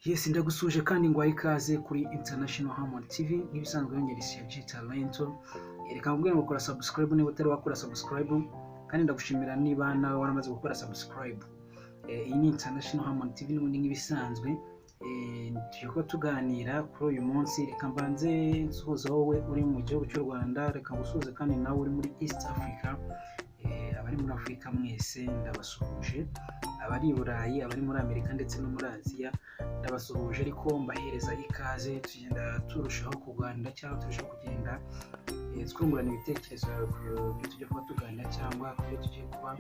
Yes, ndagusuje kandi ngwaye ikaze kuri International Harmony TV nk'ibisanzwe yongerisi ya Talento. Reka mbwira ngo kora subscribe niba utari wakora subscribe, kandi ndagushimira niba nawe waramaze gukora subscribe. Iyi ni International Harmony TV n'ubundi nk'ibisanzwe tugiye tuganira kuri uyu munsi. Reka mbanze nsuhuza wowe uri mu gihugu cy'u Rwanda, reka ngusuhuze kandi nawe uri muri East Africa. Abari muri Afrika mwese ndabasuhuje, abari i Burayi, abari muri Amerika ndetse no muri Aziya ndabasuhuje, ariko mbahereza ikaze. Tugenda turushaho kuganira cyangwa turushaho kugenda twungurana ibitekerezo ku byo tujya kuba tuganira cyangwa ku byo tugiye kuba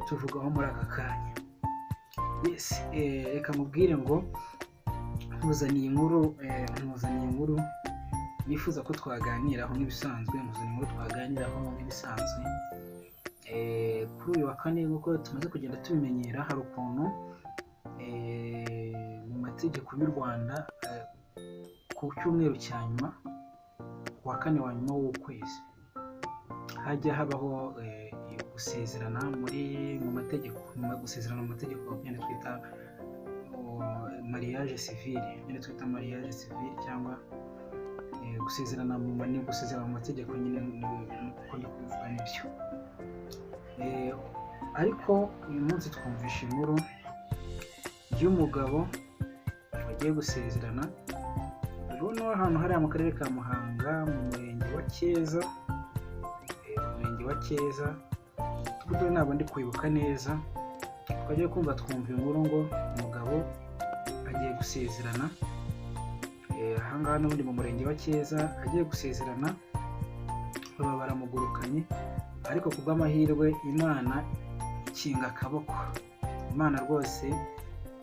tuvugaho muri aka kanya. Yes, reka mubwire ngo nkuzaniye inkuru nifuza ko twaganiraho nk'ibisanzwe. Nkuzaniye inkuru twaganiraho nk'ibisanzwe. Kuri uyu wa kane nk'uko tumaze kugenda tubimenyera, hari ukuntu mu mategeko y'u Rwanda ku cyumweru cya nyuma, ku wa kane wa nyuma w'ukwezi, hajya habaho gusezerana mu mategeko. Gusezerana mu mategeko nyine twita mariage civile, cyangwa gusezerana mu mategeko nyine uko ndi kubivuga nibyo. Ariko uyu munsi twumvisha inkuru y'umugabo wagiye gusezerana. Urabona ahantu hariya mu karere ka Muhanga mu murenge wa Cyeza, tuvuge ntabwo ndi kwibuka neza, twagiye kumva twumva inkuru ngo umugabo agiye gusezerana. Ahangaha n'ubundi mu murenge wa Cyeza agiye gusezerana, baba baramugurukanye, ariko ku bw'amahirwe Imana ikinga akaboko. Imana rwose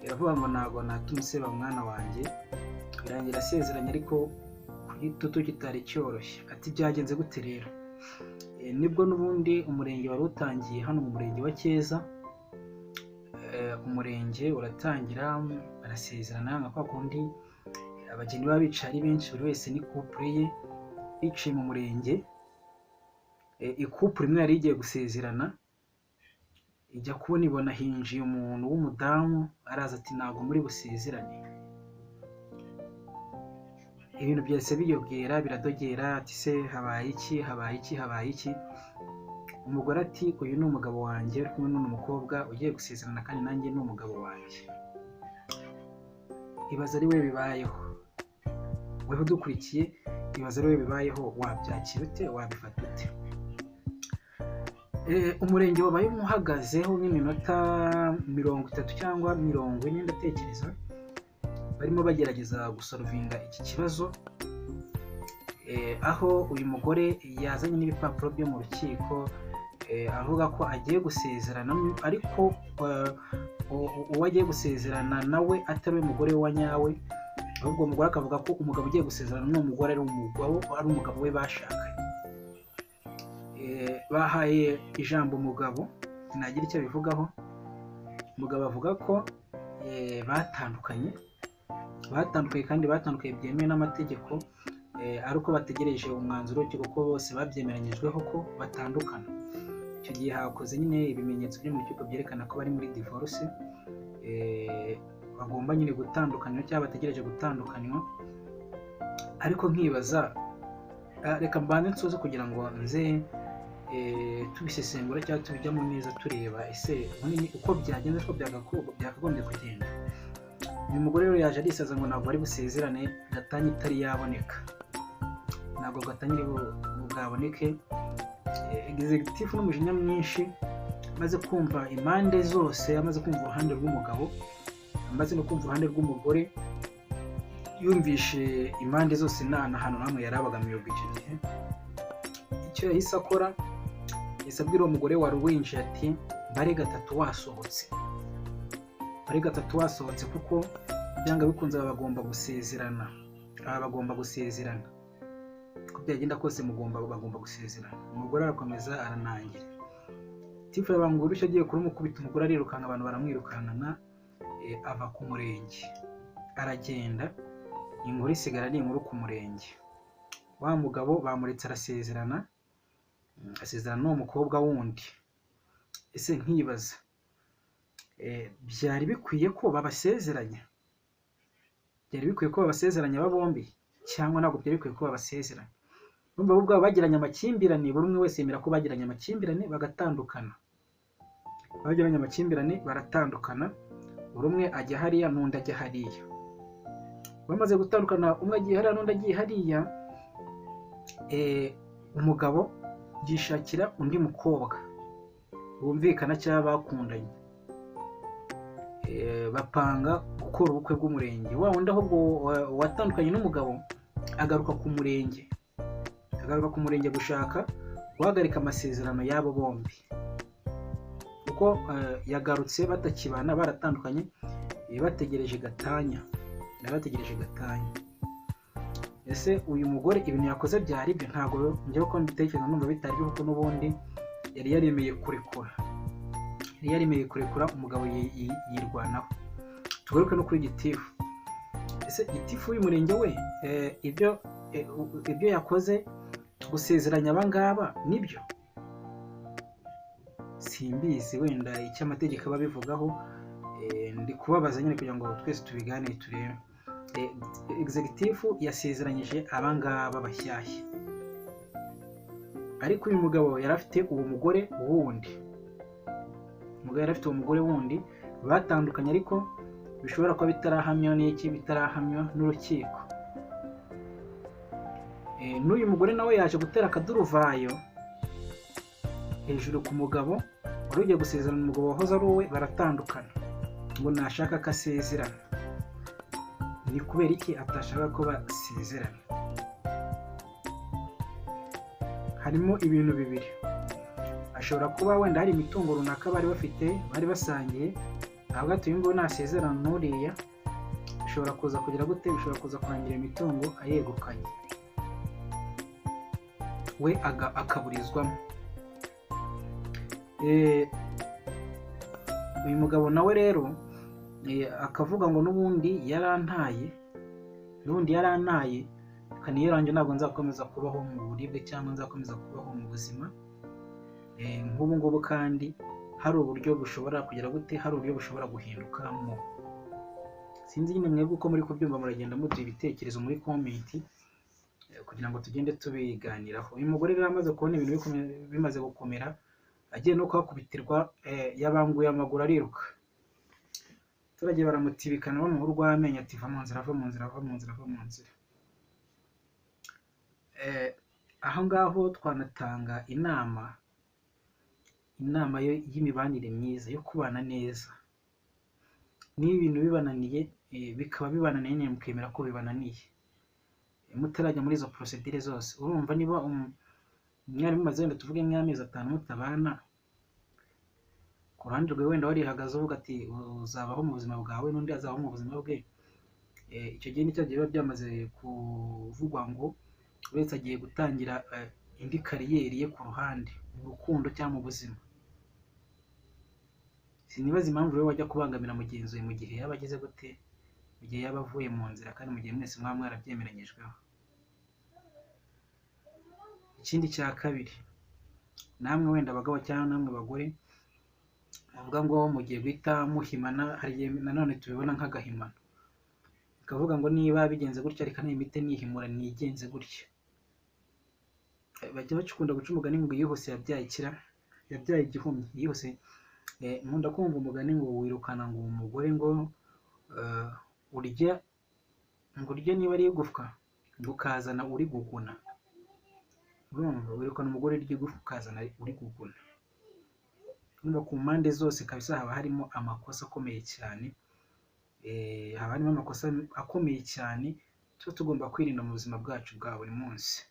iravuga ngo ntabwo natuma useba mwana wanjye, birangira asezeranye ariko ku gitutu kitari cyoroshye. Ati byagenze gute rero? Nibwo n'ubundi umurenge wari utangiye hano mu murenge wa Cyeza. Umurenge uratangira barasezerana nka kwa kundi abageni baba bicaye ari benshi, buri wese ni couple ye bicaye mu murenge. Ikupure imwe yari igiye gusezerana, ijya kubona ibona hinjiye umuntu w'umudamu, araza ati ntabwo muri busezerane. Ibintu byose biyobwera biradogera, ati se habaye iki? Umugore ati uyu ni umugabo wanjye, uri kumwe n'uno mukobwa ugiye gusezerana, kandi nanjye ni umugabo wanjye. Ibaza ari we bibayeho, weho udukurikiye, ibaza ari we bibayeho, wabyakira ute? Wabifata ute? Umurenge wabaye umuhagazeho nk'iminota 30 cyangwa 40 ndatekereza, barimo bagerageza gusorovinga iki kibazo. Aho uyu mugore yazanye n'ibipapuro byo mu rukiko, avuga ko agiye gusezerana, ariko uwo agiye gusezerana nawe atari umugore wa nyawe, ahubwo umugore akavuga ko umugabo ugiye gusezerana n'uwo mugore ari umugabo we bashakanye. Bahaye ijambo umugabo, nagira icyo abivugaho. Umugabo avuga ko batandukanye kandi batandukanye byemewe n'amategeko, ariko bategereje umwanzuro kuko bose babyemeranyijweho ko batandukana. Icyo gihe hakoze nyine ibimenyetso byo mu rukiko byerekana ko bari muri divorce, bagomba nyine gutandukanywa cyangwa bategereje gutandukanywa. Ariko nkibaza, reka mbanze nsoze kugira ngo nze tubisesengura cyangwa tubijyamo neza, tureba ese uko byagenze, uko byakagombye kugenda. Uyu mugore rero yaje arisaza ngo ntabwo ari busezerane, gatanya itari yaboneka, ntabwo gatanya bwaboneke. Executive n'umujinya mwinshi, amaze kumva impande zose, amaze kumva uruhande rw'umugabo, amaze no kumva uruhande rw'umugore, yumvishe impande zose nta hantu hamwe yari abagamiye icyo gihe. Icyo yahise akora, yahise abwira uwo mugore wari winjiye ati bare gatatu wasohotse, kuko byanga bikunze bagomba gusezerana, uko byagenda kose bagomba gusezerana. Umugore arakomeza aranangira, tifu yabanga urushya agiye kurumukubita. Umugore arirukanka, abantu baramwirukankana, ava ku murenge aragenda. Inkuru isigara ari inkuru ku murenge. Wa mugabo bamuretse arasezerana n'uwo mukobwa wundi. Ese nkibaza, byari bikwiye ko babasezeranya? byari bikwiye ko babasezeranya aba bombi cyangwa ntabwo byari bikwiye ko babasezeranya. Urumva bo ubwabo bagiranye amakimbirane, buri umwe wese yemera ko bagiranye amakimbirane bagatandukana. Bagiranye amakimbirane baratandukana, buri umwe ajya hariya n'undi ajya hariya. Bamaze gutandukana, umwe agiye hariya n'undi agiye hariya, umugabo yishakira undi mukobwa bumvikana cyangwa bakundanye, bapanga gukora ubukwe bw'umurenge. Wa wundi ahubwo watandukanye n'umugabo agaruka ku murenge gushaka guhagarika amasezerano y'abo bombi, kuko yagarutse batakibana, baratandukanye, bategereje gatanya. Ese uyu mugore ibintu yakoze byari byo? Ntabwo njyewe ko mbitekereza numva bitari byo, kuko n'ubundi yari yaremeye kurekura umugabo yirwanaho. Tugaruke no kuri gitifu. Ese gitifu w'umurenge we ibyo yakoze gusezeranya abangaba nibyo? Simbizi, wenda icyo amategeko aba abivugaho. Ndi kubabaza nyine kugira ngo twese tubiganire turebe. Executive yasezeranyije abangaba bashyashya, ariko uyu mugabo yari afite uwo mugore wundi, batandukanye, ariko bishobora kuba bitarahamywa n'urukiko. N'uyu mugore nawe yaje gutera akaduruvayo hejuru ku mugabo wari ugiye gusezerana umugabo wahoze ari uwe, baratandukana ngo nashaka ko asezerana. Ni kubera iki atashaka ko basezerana? Harimo ibintu bibiri. Ashobora kuba wenda hari imitungo runaka bari basangiye, ntabwo atuye ngo nasezerana n'uriya, bishobora kuza kugira gute? Bishobora kuza kurangira imitungo ayegukanye, we akaburizwamo. Uyu mugabo nawe rero akavuga ngo n'ubundi yarantaye, kaniyerange ntabwo nzakomeza kubaho mu buribwe cyangwa nzakomeza kubaho mu buzima nk'ubu ngubu, kandi hari uburyo bushobora kugira gute, hari uburyo bushobora guhindukamo. Sinzi nyine mwebwe uko muri kubyumva, muragenda muduha ibitekerezo muri komenti kugira ngo tugende tubiganiraho. Uyu mugore rero amaze kubona ibintu bimaze gukomera, agiye no kuhakubitirwa, yabanguye amaguru ariruka. Abaturage baramutibikana bamuha urw'amenyo ati va mu nzira. Aho ngaho twanatanga inama y'imibanire myiza yo kubana neza. Niba ibintu bibananiye, bikaba bibananiye nyine mukemera ko bibananiye, mutarajya muri izo procedure zose. Urumva niba mwari mumaze wenda tuvuge nk'amezi 5 mutabana, ku ruhande rwe wenda warihagaze uvuga ati uzabaho mu buzima bwawe n'undi azabaho mu buzima bwe, icyo gihe nicyo gihe biba byamaze kuvugwa ngo uretse agiye gutangira indi kariyeri ye ku ruhande, mu rukundo cyangwa mu buzima. Sinibaza impamvu rero wajya kubangamira mugenzi we mu gihe yaba ageze gute, mu gihe yaba avuye mu nzira, kandi mu gihe mwese mwaba mwarabyemeranyijweho. Ikindi cya kabiri, namwe wenda abagabo cyangwa namwe bagore muvuga ngo mugiye guhita muhimana, hari igihe nanone tubibona nk'agahimano, ukavuga ngo niba bigenze gutya reka n'imite nihimura nigenze gutya. Bajya bakunda guca umugani ngo yihuse yabyaye igihumye. Yihuse, nkunda kumva umugani ngo wirukana ngo umugore ngo urye niba ari igufwa ngo ukazana uri guguna. Urumva, wirukana umugore urya igufwa ukazana uri guguna. Urumva ku mpande zose kabisa haba harimo amakosa akomeye cyane, tuba tugomba kwirinda mu buzima bwacu bwa buri munsi.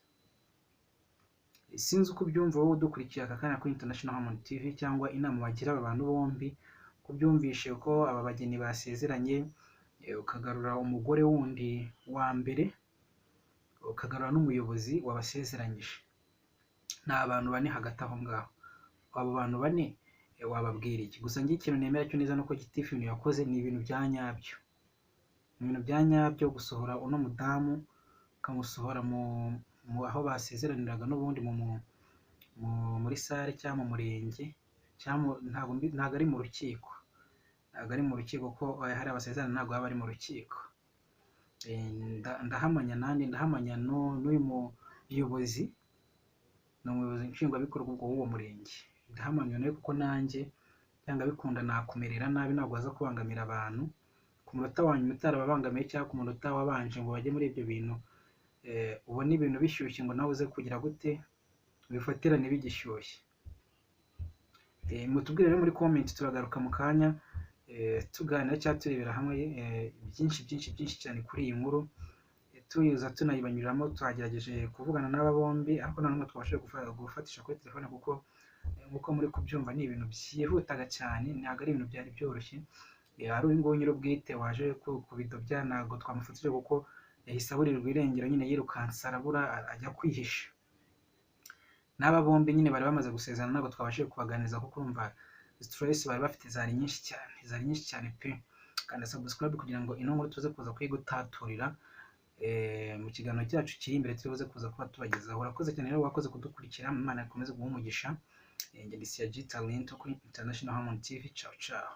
Sinzi uko ubyumva wowe udukurikiye aka kanya kuri International Harmony TV, cyangwa inama wagira aba bantu bombi, ko byumvishe ko aba bageni basezeranye, ukagarura umugore wundi wa mbere, ukagarura n'umuyobozi wabasezeranyije. Ni abantu 4 hagati aho ngaho. Abo bantu 4 wababwira iki? Gusa ngiye ikintu nemera cyo neza nuko Gitifu ibintu yakoze ni ibintu bya nyabyo. Ibintu bya nyabyo, gusohora uno mudamu kamusohora mu aho basezeraniraga n'ubundi muri sare cyangwa mu murenge, cyangwa ntabwo ari mu rukiko. Ko hari abasezerana ntabwo baba ari mu rukiko. ndahamanya n'uyu muyobozi, ni umuyobozi nshingwabikorwa w'uwo murenge, ndahamanya nawe kuko nanjye byanga bikunda nakumerera nabi, ntabwo waza kubangamira abantu ku munota wa nyuma utarababangamiye cyangwa ku munota wabanje ngo bajye muri ibyo bintu, ubona ibintu bishyushye ngo nawe uze kugira gute bifatirane bigishyushye. Mutubwire rero muri comment, turagaruka mu kanya tuganira cyangwa turebera hamwe byinshi cyane kuri iyi nkuru, tuyiza tunayibanyuriramo. Twagerageje kuvugana n'aba bombi ariko nta n'umwe twabashije gufatisha kuri telefone kuko nk'uko muri kubyumva ni ibintu byihutaga cyane, ntabwo ari ibintu byari byoroshye. Hari uyu nguyu nyir'ubwite waje kubidobya, ntabwo twamufatije kuko yahise aburirwa irengero, nyine yirukanse arabura ajya kwihisha. N'aba bombi nyine bari bamaze gusezerana, ntabwo twabashije kubaganiriza kuko urumva stress bari bafite zari nyinshi cyane pe. Kanda subscribe kugira ngo ino nkuru tuze kuza kuyigutaturira mu kiganiro cyacu kiri imbere, tuze kuza kuba tubagezaho. Urakoze cyane rero wakoze kudukurikira, Imana ikomeze guha umugisha. Njye ndi G Talent kuri International Harmony TV. Ciao ciao.